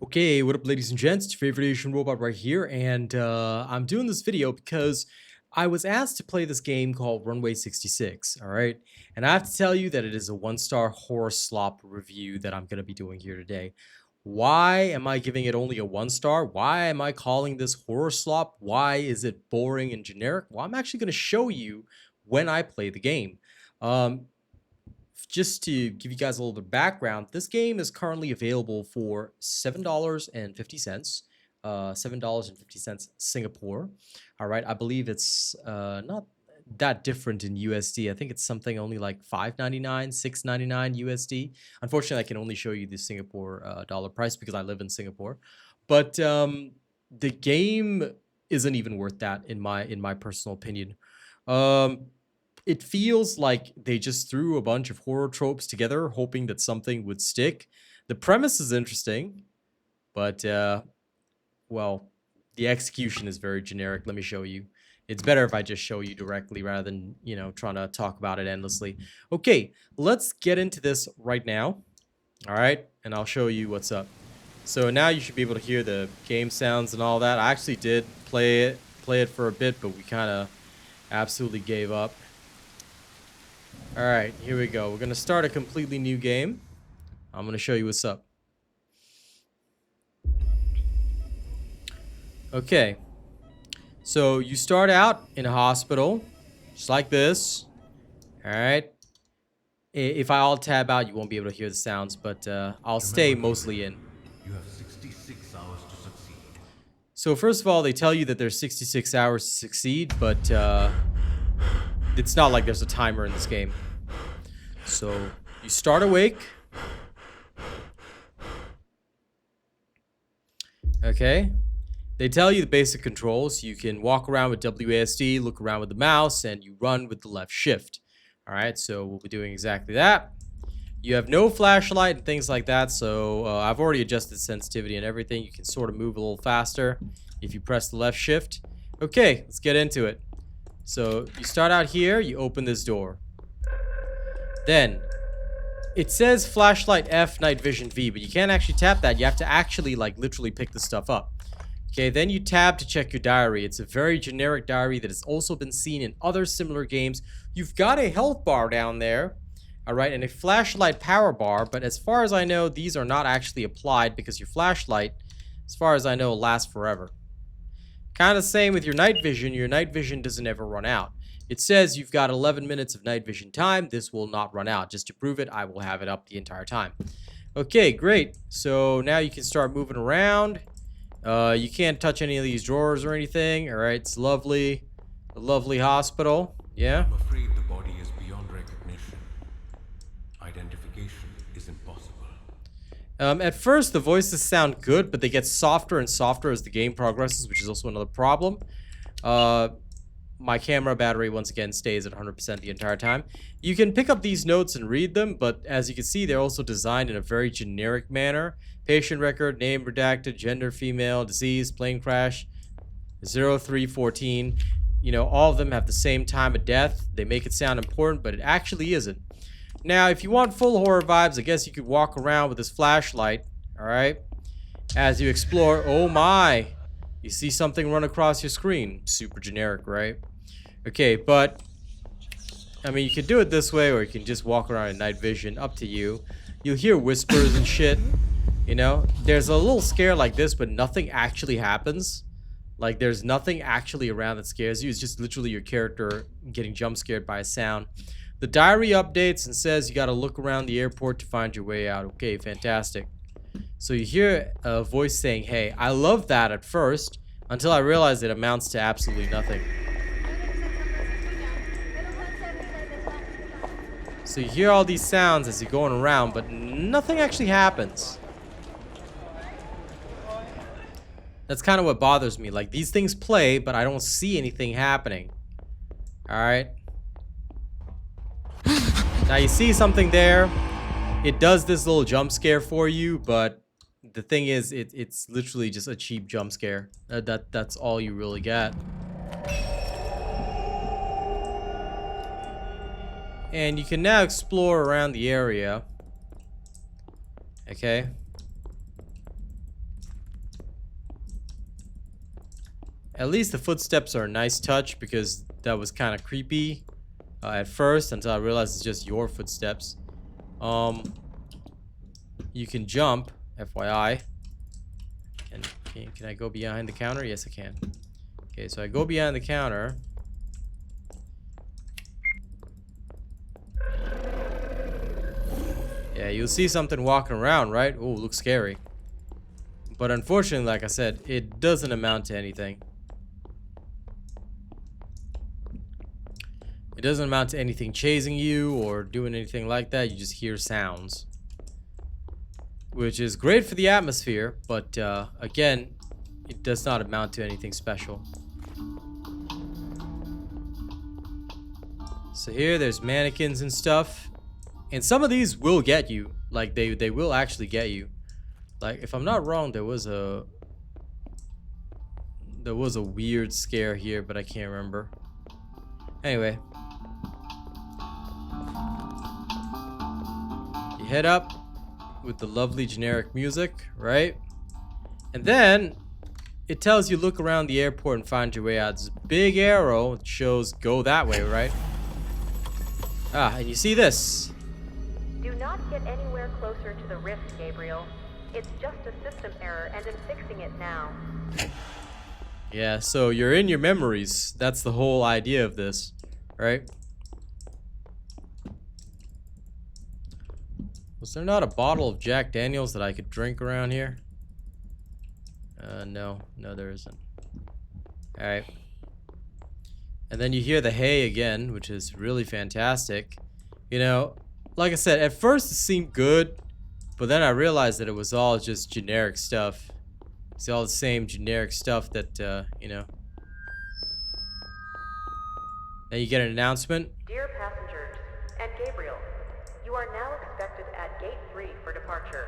Okay, what up, ladies and gents? It's your favorite Asian robot right here, and I'm doing this video because I was asked to play this game called Runway 66, all right? And I have to tell you that it is a one-star horror slop review that I'm going to be doing here today. Why am I giving it only a one-star? Why am I calling this horror slop? Why is it boring and generic? Well, I'm actually going to show you when I play the game. Um, just to give you guys a little bit of background, this game is currently available for $7.50, $7.50 Singapore. All right, I believe it's not that different in USD. I think it's something only like $5.99, $6.99 USD. Unfortunately, I can only show you the Singapore dollar price because I live in Singapore. But the game isn't even worth that in my personal opinion. It feels like they just threw a bunch of horror tropes together, hoping that something would stick. The premise is interesting, but well, the execution is very generic. Let me show you. It's better if I just show you directly rather than, trying to talk about it endlessly. Okay, let's get into this right now. All right, and I'll show you what's up. So now you should be able to hear the game sounds and all that. I actually did play it for a bit, but we kind of absolutely gave up. All right, here we go. We're going to start a completely new game. I'm going to show you what's up. Okay. So you start out in a hospital, just like this. All right. If I alt tab out, you won't be able to hear the sounds, but I'll stay mostly in. You have 66 hours to succeed. So first of all, they tell you that there's 66 hours to succeed, but it's not like there's a timer in this game. So you start awake. Okay. They tell you the basic controls. You can walk around with WASD, look around with the mouse, and you run with the left shift. All right, so we'll be doing exactly that. You have no flashlight and things like that, so I've already adjusted sensitivity and everything. You can sort of move a little faster if you press the left shift. Okay, let's get into it. So you start out here, you open this door. Then it says flashlight F, night vision V, but you can't actually tap that. You have to actually like literally pick the stuff up. Okay, then you tab to check your diary. It's a very generic diary that has also been seen in other similar games. You've got a health bar down there, all right, and a flashlight power bar, but as far as I know, these are not actually applied because your flashlight, as far as I know, lasts forever. Kind of same with your night vision. Your night vision doesn't ever run out. It says you've got 11 minutes of night vision time. This will not run out. Just to prove it, I will have it up the entire time. Okay, great. So now you can start moving around. You can't touch any of these drawers or anything. All right, it's lovely. A lovely hospital. Yeah. I'm afraid the body is beyond recognition. Identification is impossible. At first, the voices sound good, but they get softer and softer as the game progresses, which is also another problem. My camera battery, once again, stays at 100% the entire time. You can pick up these notes and read them, but as you can see, they're also designed in a very generic manner. Patient record, name redacted, gender female, disease, plane crash, 0314. You know, all of them have the same time of death. They make it sound important, but it actually isn't. Now, if you want full horror vibes, I guess you could walk around with this flashlight, all right? As you explore, oh my, you see something run across your screen. Super generic, right? Okay, but I mean, you can do it this way, or you can just walk around in night vision. Up to you. You'll hear whispers and shit. You know, there's a little scare like this, but nothing actually happens. Like, there's nothing actually around that scares you. It's just literally your character getting jump scared by a sound. The diary updates and says you gotta look around the airport to find your way out. Okay, fantastic. So you hear a voice saying, hey, I love that at first, until I realized it amounts to absolutely nothing. So you hear all these sounds as you're going around, but nothing actually happens. That's kind of what bothers me. Like, these things play, but I don't see anything happening. Alright. Now you see something there. It does this little jump scare for you, but the thing is, it's literally just a cheap jump scare. That's all you really get. And you can now explore around the area. Okay. At least the footsteps are a nice touch, because that was kind of creepy at first, until I realized it's just your footsteps. You can jump, FYI. And can I go behind the counter? Yes, I can. Okay, so I go behind the counter. Yeah, you'll see something walking around, right? Oh, looks scary. But unfortunately, like I said, it doesn't amount to anything. It doesn't amount to anything chasing you or doing anything like that. You just hear sounds, which is great for the atmosphere, but again, it does not amount to anything special. So here, there's mannequins and stuff, and some of these will get you. Like they will actually get you. Like, if I'm not wrong, there was a weird scare here, but I can't remember. Anyway, you head up with the lovely generic music, right? And then it tells you look around the airport and find your way out. This big arrow shows go that way, right? Ah, and you see this. Do not get anywhere closer to the rift, Gabriel. It's just a system error, and I'm fixing it now. Yeah, so you're in your memories. That's the whole idea of this, right? Was there not a bottle of Jack Daniels that I could drink around here? No, there isn't. Alright. And then you hear the hay again, which is really fantastic. You know, like I said, at first it seemed good, but then I realized that it was all just generic stuff. It's all the same generic stuff that, you know. Then you get an announcement. Dear passengers, and Gabriel, you are now expected at Gate 3 for departure.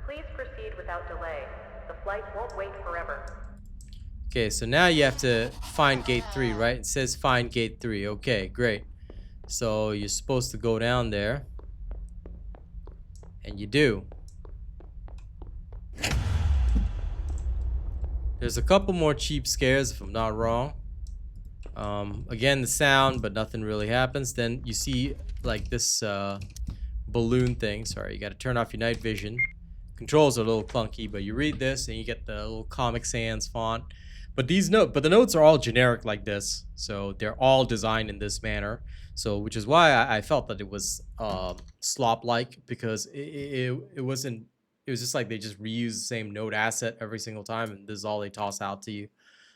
Please proceed without delay. The flight won't wait forever. Okay, so now you have to find Gate 3, right? It says find Gate 3. Okay, great. So you're supposed to go down there. And you do. There's a couple more cheap scares, if I'm not wrong. Again, the sound, but nothing really happens. Then you see, like, this balloon thing. Sorry, you got to turn off your night vision. Controls are a little clunky, but you read this and you get the little Comic Sans font. But the notes are all generic like this, so they're all designed in this manner. So, which is why I felt that it was Slop-like, because it wasn't. It was just like they just reuse the same note asset every single time, and this is all they toss out to you.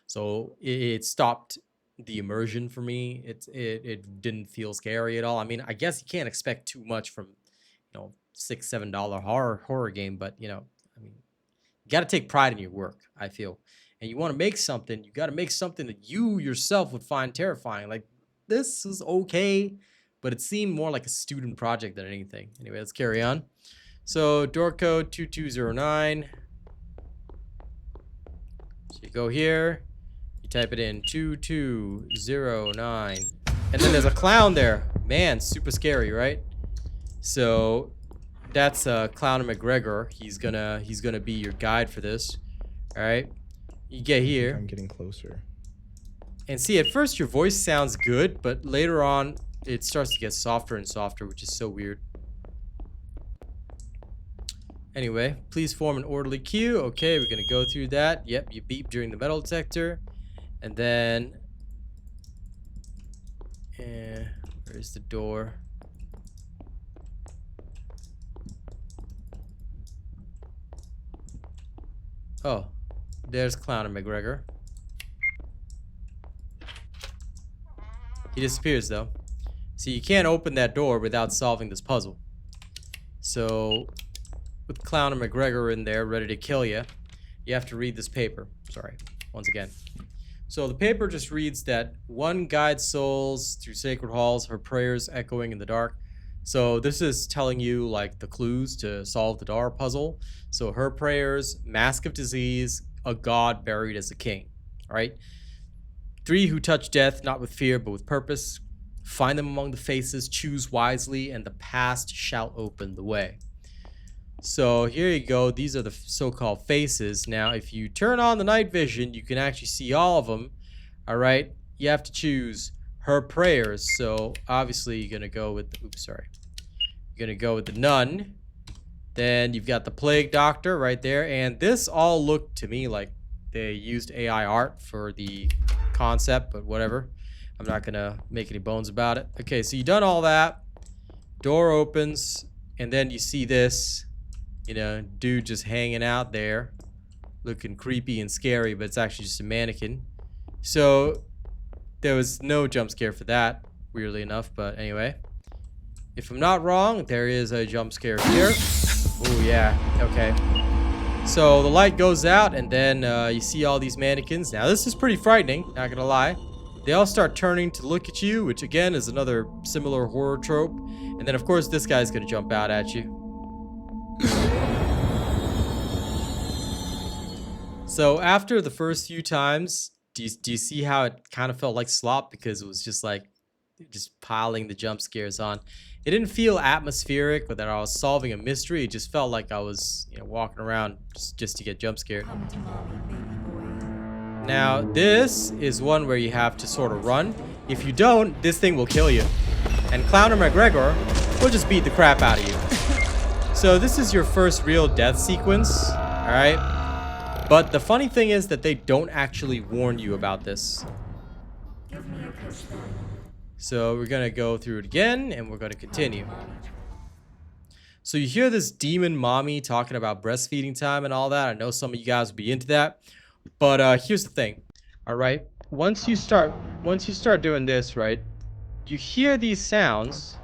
So it stopped the immersion for me. It didn't feel scary at all. I mean, I guess you can't expect too much from, you know, $6-7 horror game, but you know, I mean, you got to take pride in your work, I feel. And you want to make something, you got to make something that you yourself would find terrifying. Like, this is okay, but it seemed more like a student project than anything. Anyway, let's carry on. So, door code 2209. So you go here, you type it in 2209, and then there's a clown there. Man, super scary, right? So that's Clown McGregor. He's gonna be your guide for this. All right. You get here. I'm getting closer. And see, at first your voice sounds good, but later on it starts to get softer and softer, which is so weird. Anyway, please form an orderly queue. Okay, we're gonna go through that. Yep, you beep during the metal detector. And then where's the door? Oh, there's Clown McGregor. He disappears though. See, you can't open that door without solving this puzzle. So, with Clown McGregor in there ready to kill you, you have to read this paper. Sorry, once again. So the paper just reads that one guides souls through sacred halls, her prayers echoing in the dark. So this is telling you like the clues to solve the Dar puzzle. So her prayers, mask of disease, a god buried as a king. All right. 3 who touch death, not with fear, but with purpose. Find them among the faces, choose wisely, and the past shall open the way. So here you go. These are the so-called faces. Now, if you turn on the night vision, you can actually see all of them. All right. You have to choose her prayers. So obviously you're going to go with the, oops, sorry. You're going to go with the nun. Then you've got the plague doctor right there. And this all looked to me like they used AI art for the concept, but whatever. I'm not going to make any bones about it. Okay, so you've done all that. Door opens, and then you see this, you know, dude just hanging out there, looking creepy and scary, but it's actually just a mannequin. So there was no jump scare for that, weirdly enough, but anyway. If I'm not wrong, there is a jump scare here. Oh, yeah, okay. So the light goes out, and then you see all these mannequins. Now, this is pretty frightening, not gonna lie. They all start turning to look at you, which again is another similar horror trope. And then, of course, this guy's gonna jump out at you. So after the first few times, do you see how it kind of felt like Slop? Because it was just like, just piling the jump scares on. It didn't feel atmospheric or that I was solving a mystery. It just felt like I was, you know, walking around just to get jump scared. Now, this is one where you have to sort of run. If you don't, this thing will kill you. And Clowner McGregor will just beat the crap out of you. So this is your first real death sequence, alright? But the funny thing is that they don't actually warn you about this. So we're gonna go through it again, and we're gonna continue. So you hear this demon mommy talking about breastfeeding time and all that. I know some of you guys will be into that. But here's the thing, all right? Once you start doing this, right? You hear these sounds,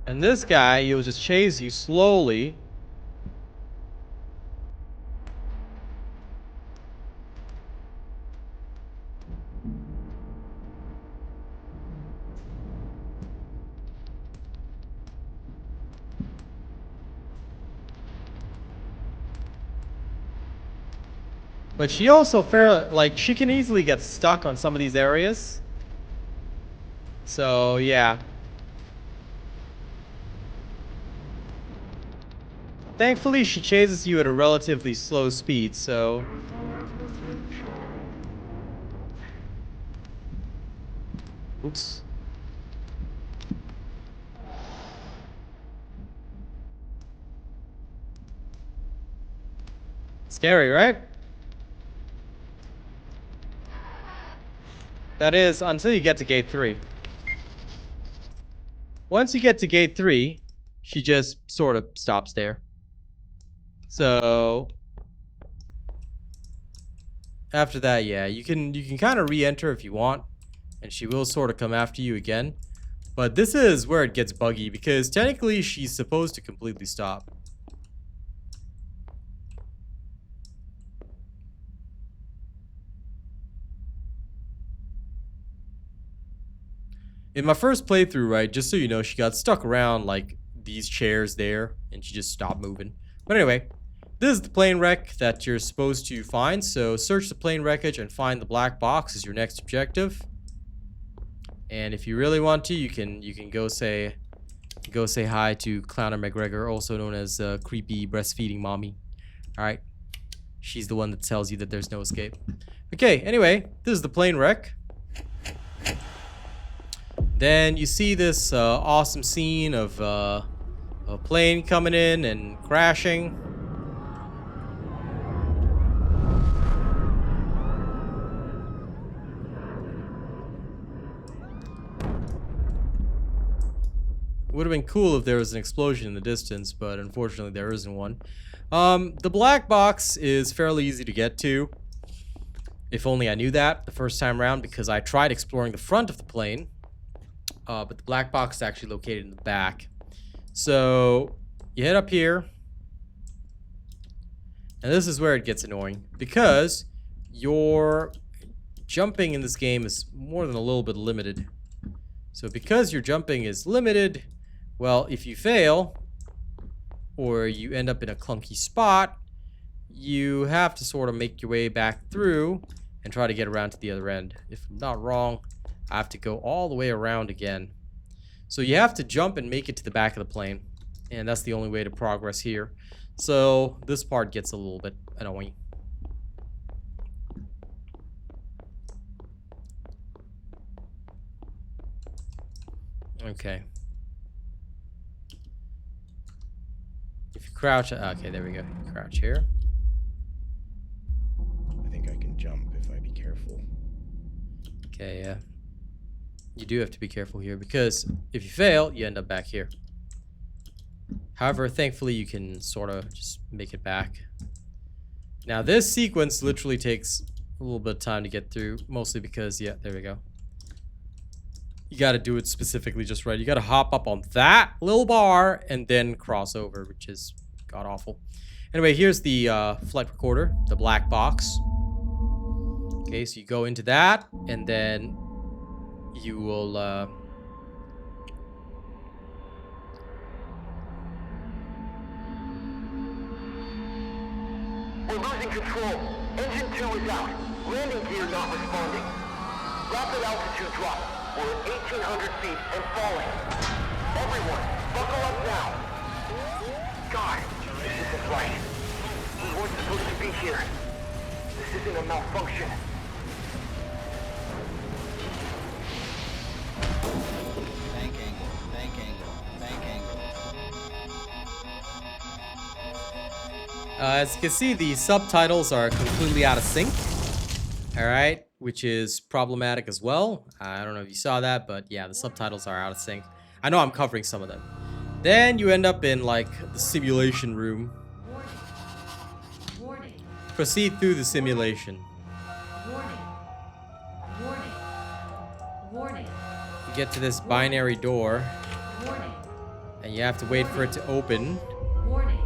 and this guy, he'll just chase you slowly. But she also she can easily get stuck on some of these areas. So, yeah. Thankfully, she chases you at a relatively slow speed, so... Oops. Scary, right? That is, until you get to gate 3. Once you get to gate 3, she just sort of stops there. So... after that, yeah, you can kind of re-enter if you want, and she will sort of come after you again. But this is where it gets buggy, because technically she's supposed to completely stop. In my first playthrough, right, just so you know, she got stuck around, like, these chairs there, and she just stopped moving. But anyway, this is the plane wreck that you're supposed to find, so search the plane wreckage and find the black box is your next objective. And if you really want to, you can go say hi to Clowner McGregor, also known as creepy breastfeeding mommy. Alright. She's the one that tells you that there's no escape. Okay, anyway, this is the plane wreck. Then you see this awesome scene of a plane coming in and crashing. It would have been cool if there was an explosion in the distance, but unfortunately there isn't one. The black box is fairly easy to get to. If only I knew that the first time around, because I tried exploring the front of the plane. But the black box is actually located in the back. So you head up here. And this is where it gets annoying, because your jumping in this game is more than a little bit limited. So because your jumping is limited, well, if you fail, or you end up in a clunky spot, you have to sort of make your way back through and try to get around to the other end. If I'm not wrong, I have to go all the way around again. So you have to jump and make it to the back of the plane. And that's the only way to progress here. So this part gets a little bit annoying. Okay. If you crouch, okay, there we go. Crouch here. I think I can jump if I be careful. Okay, yeah. You do have to be careful here because if you fail, you end up back here. However, thankfully you can sort of just make it back. Now this sequence literally takes a little bit of time to get through, mostly because, yeah, there we go. You got to do it specifically just right. You got to hop up on that little bar and then cross over, which is god-awful. Anyway, here's the flight recorder, the black box. Okay, so you go into that, and then you will... We're losing control. Engine 2 is out. Landing gear not responding. Rapid altitude drop. We're at 1,800 feet and falling. Everyone, buckle up now. God, this isn't right. We weren't supposed to be here. This isn't a malfunction. Bank angle, bank angle, bank angle. As you can see, the subtitles are completely out of sync. Alright, which is problematic as well. I don't know if you saw that, but yeah, the subtitles are out of sync. I know I'm covering some of them. Then you end up in, like, the simulation room. Warning. Proceed through the simulation. Warning. Warning. Warning. You get to this binary door, Warning. and you have to wait for it to open. Warning.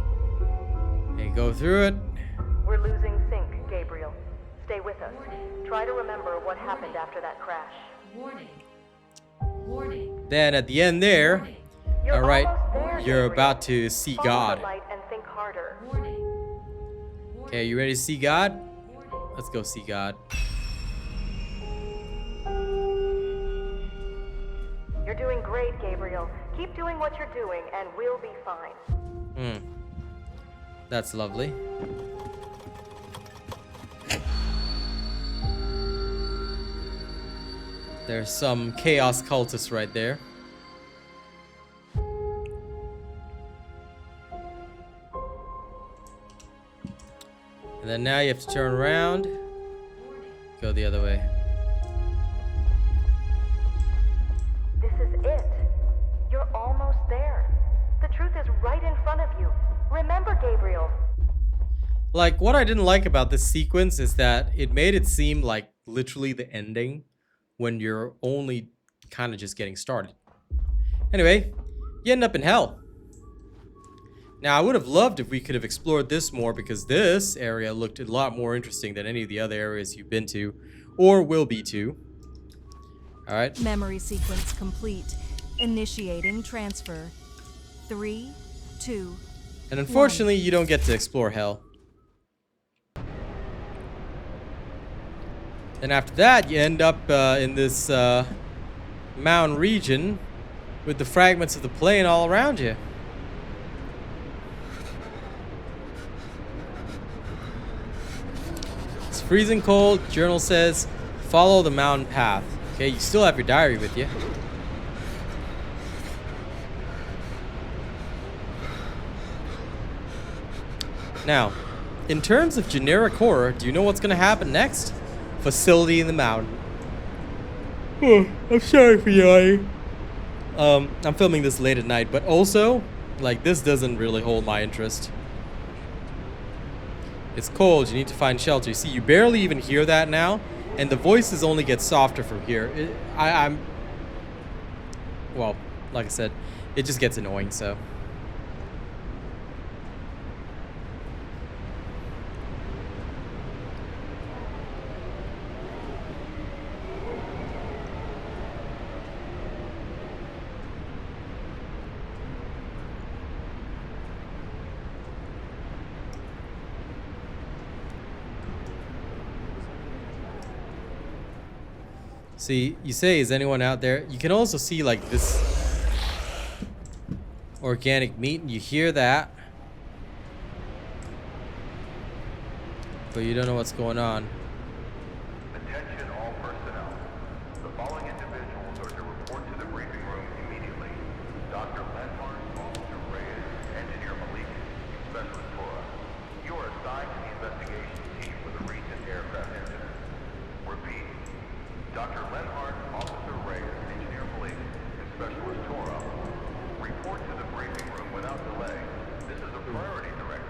And you go through it. We're losing sync, Gabriel. Stay with us. Try to remember what happened after that crash. Warning. Warning. Then at the end there, You're alright, almost there, you're Gabriel. about to see Follow God. the light and think harder. Warning. Okay, you ready to see God? Let's go see God. You're doing great, Gabriel. Keep doing what you're doing and we'll be fine. That's lovely. There's some chaos cultists right there. And then now you have to turn around. Go the other way. This is it. You're almost there. The truth is right in front of you. Remember, Gabriel. Like, what I didn't like about this sequence is that it made it seem like literally the ending when you're only kind of just getting started. Anyway, you end up in hell. Now, I would have loved if we could have explored this more because this area looked a lot more interesting than any of the other areas you've been to or will be to. Alright. Memory sequence complete. Initiating transfer. 3, 2. And unfortunately, you don't get to explore hell. And after that, you end up in this mountain region with the fragments of the plane all around you. It's freezing cold. Journal says, follow the mountain path. Okay, you still have your diary with you. Now, in terms of generic horror, do you know what's going to happen next? Facility in the mountain. Oh, I'm sorry for yawning. I'm filming this late at night, but also, like, this doesn't really hold my interest. It's cold, you need to find shelter. You see, you barely even hear that now, and the voices only get softer from here. Well, like I said, it just gets annoying, so. See, you say, is anyone out there? You can also see, like, this organic meat, and you hear that. But you don't know what's going on. Attention all personnel. The following individuals are to report to the briefing room immediately. Dr. Lenhart, Officer Reyes, Engineer Malik, Specialist Torah. You are assigned to the investigation team for the recent aircraft incident. Repeat. Dr. Lenhart, Officer Reyes, Engineer Malik, and Specialist Torah. Report to the briefing room without delay. This is a priority directive.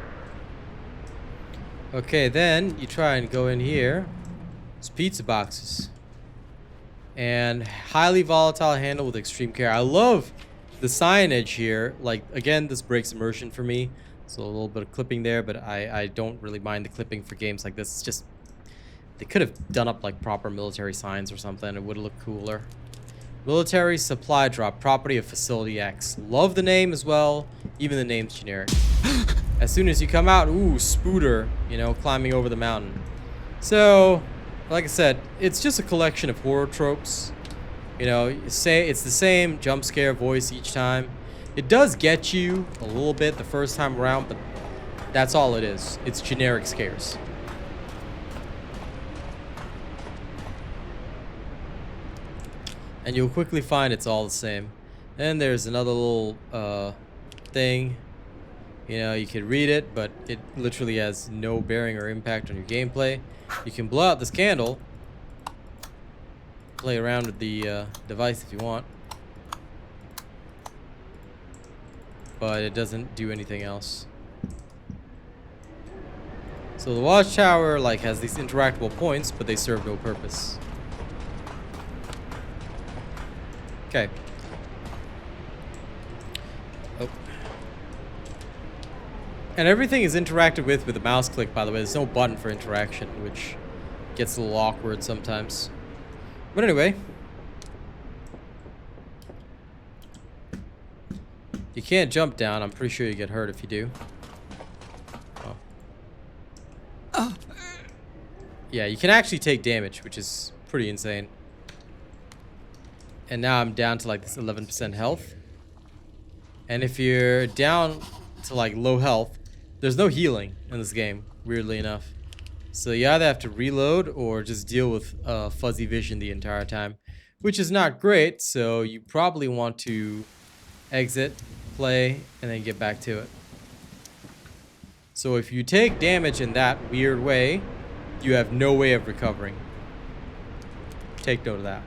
Okay, then you try and go in here. It's pizza boxes. And highly volatile, handle with extreme care. I love the signage here. Like, again, this breaks immersion for me. So a little bit of clipping there, but I don't really mind the clipping for games like this. It's just, they could have done up like proper military signs or something. It would have looked cooler. Military supply drop, property of Facility X. Love the name as well. Even the name's generic. As soon as you come out, ooh, Spooter, you know, climbing over the mountain. So, like I said, it's just a collection of horror tropes. You know, it's the same jump scare voice each time. It does get you a little bit the first time around, but that's all it is. It's generic scares. And you'll quickly find it's all the same. And there's another little thing. You know, you could read it, but it literally has no bearing or impact on your gameplay. You can blow out this candle. Play around with the device if you want. But it doesn't do anything else. So the watchtower like has these interactable points, but they serve no purpose. Okay. Oh. And everything is interacted with a mouse click, by the way. There's no button for interaction, which gets a little awkward sometimes. But anyway. You can't jump down. I'm pretty sure you get hurt if you do. Oh. Yeah, you can actually take damage, which is pretty insane. And now I'm down to like this 11% health. And if you're down to like low health, there's no healing in this game, weirdly enough. So you either have to reload or just deal with fuzzy vision the entire time, which is not great. So you probably want to exit, play, and then get back to it. So if you take damage in that weird way, you have no way of recovering. Take note of that.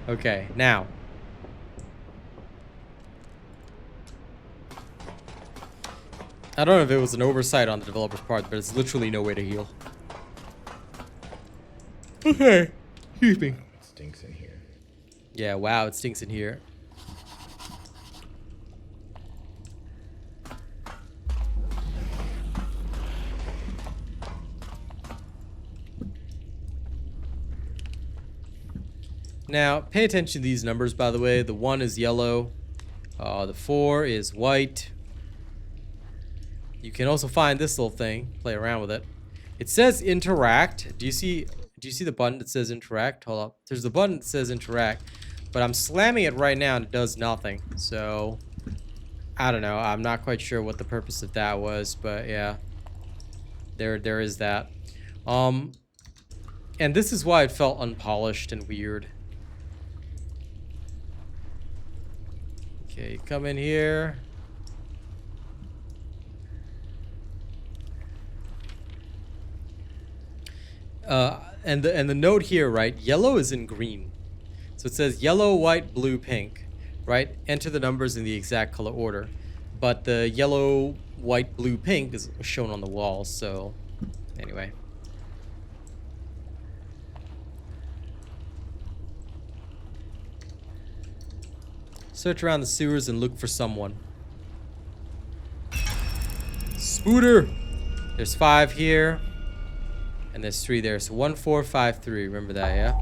Okay, now. I don't know if it was an oversight on the developer's part, but it's literally no way to heal. Okay. Excuse me. It stinks in here. Yeah, wow, it stinks in here. Now, pay attention to these numbers, by the way. The 1 is yellow. The 4 is white. You can also find this little thing. Play around with it. It says interact. Do you see the button that says interact? Hold up. There's the button that says interact. But I'm slamming it right now and it does nothing. So, I don't know. I'm not quite sure what the purpose of that was. But yeah. There is that. And this is why it felt unpolished and weird. Okay, come in here. And the note here, right? Yellow is in green. So it says yellow, white, blue, pink, right? Enter the numbers in the exact color order. But the yellow, white, blue, pink is shown on the wall, so anyway. Search around the sewers and look for someone. Spooter! There's 5 here. And there's 3 there. So 1, 4, 5, 3. Remember that, yeah?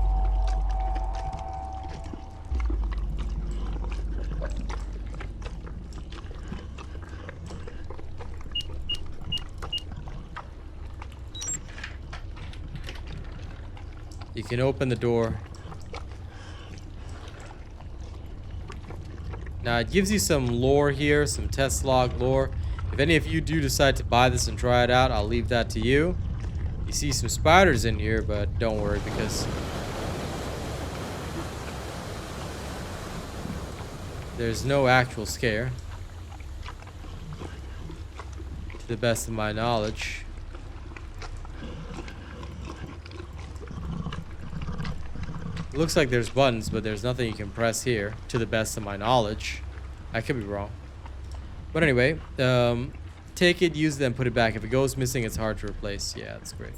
You can open the door. Now it gives you some lore here, some test log lore. If any of you do decide to buy this and try it out, I'll leave that to you. You see some spiders in here, but don't worry because there's no actual scare, to the best of my knowledge. It looks like there's buttons, but there's nothing you can press here, to the best of my knowledge. I could be wrong. But anyway, take it, use it, then put it back. If it goes missing, it's hard to replace. Yeah, that's great.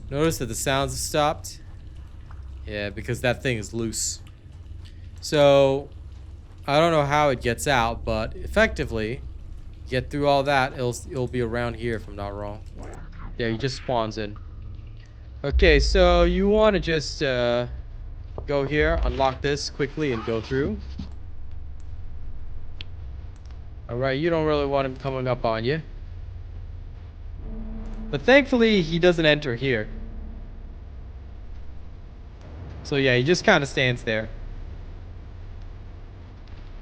Notice that the sounds have stopped. Yeah, because that thing is loose. So, I don't know how it gets out, but effectively, get through all that, it'll be around here if I'm not wrong. Yeah, he just spawns in. Okay, so you want to just go here, unlock this quickly, and go through. Alright, you don't really want him coming up on you. But thankfully, he doesn't enter here. So yeah, he just kind of stands there.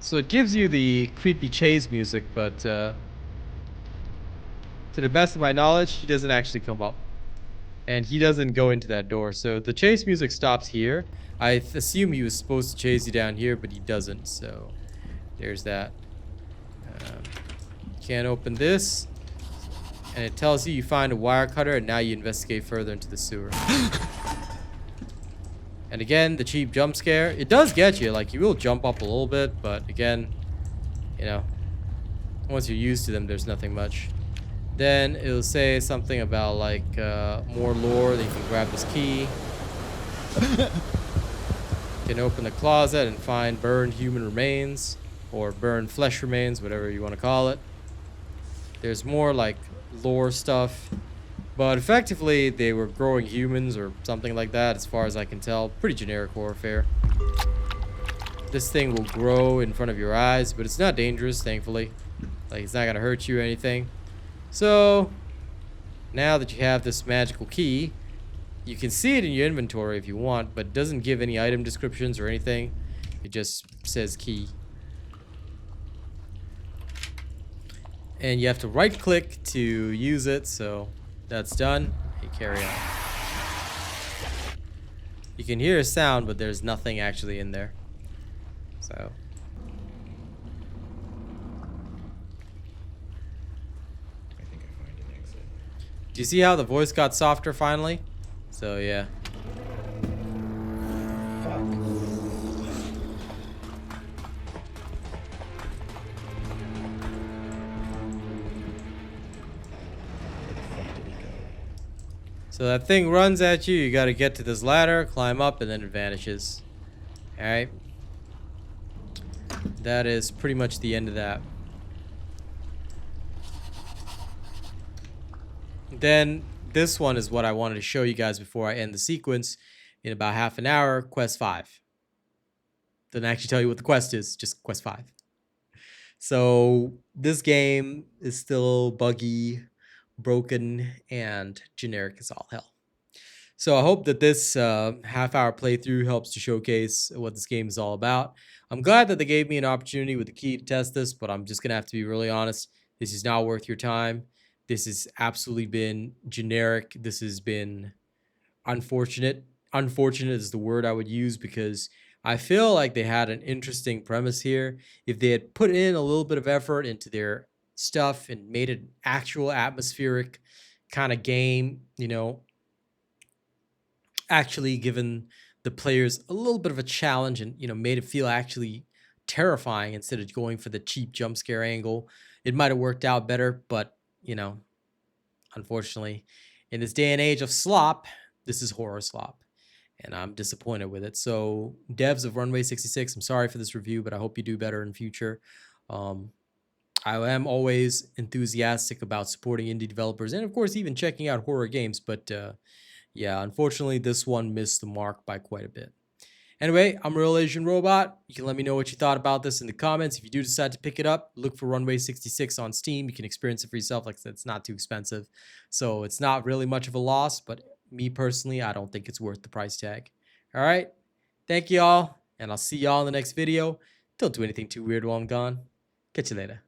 So it gives you the creepy chase music, but to the best of my knowledge, he doesn't actually come up. And he doesn't go into that door. So the chase music stops here. I assume he was supposed to chase you down here, but he doesn't. So there's that. Can't open this. And it tells you find a wire cutter, and now you investigate further into the sewer. And again, the cheap jump scare. It does get you. Like, you will jump up a little bit, but again, you know, once you're used to them, there's nothing much. Then it'll say something about, like, more lore. That you can grab this key. You can open the closet and find burned human remains. Or burned flesh remains, whatever you want to call it. There's more, like, lore stuff. But effectively, they were growing humans or something like that, as far as I can tell. Pretty generic horror fare. This thing will grow in front of your eyes, but it's not dangerous, thankfully. Like, it's not going to hurt you or anything. So, now that you have this magical key, you can see it in your inventory if you want, but it doesn't give any item descriptions or anything. It just says key. And you have to right click to use it, so that's done. You carry on. You can hear a sound, but there's nothing actually in there. So I think I find an exit. do you see how the voice got softer finally? So yeah. So that thing runs at you. You got to get to this ladder, climb up, and then it vanishes. Alright. That is pretty much the end of that. Then this one is what I wanted to show you guys before I end the sequence in about half an hour. Quest 5. Doesn't actually tell you what the quest is, just quest 5. So this game is still buggy, broken, and generic as all hell. So I hope that this half-hour playthrough helps to showcase what this game is all about. I'm glad that they gave me an opportunity with the key to test this, but I'm just gonna have to be really honest. This is not worth your time. This has absolutely been generic. This has been unfortunate. Unfortunate is the word I would use, because I feel like they had an interesting premise here. If they had put in a little bit of effort into their stuff and made an actual atmospheric kind of game, you know, actually given the players a little bit of a challenge and, you know, made it feel actually terrifying instead of going for the cheap jump scare angle, it might have worked out better. But, you know, unfortunately, in this day and age of slop, this is horror slop, and I'm disappointed with it. So devs of Runway 66, I'm sorry for this review, but I hope you do better in future. I am always enthusiastic about supporting indie developers and, of course, even checking out horror games. But yeah, unfortunately, this one missed the mark by quite a bit. Anyway, I'm Real Asian Robot. You can let me know what you thought about this in the comments. If you do decide to pick it up, look for Runway 66 on Steam. You can experience it for yourself. Like I said, it's not too expensive. So it's not really much of a loss, but me personally, I don't think it's worth the price tag. All right. Thank you all, and I'll see y'all in the next video. Don't do anything too weird while I'm gone. Catch you later.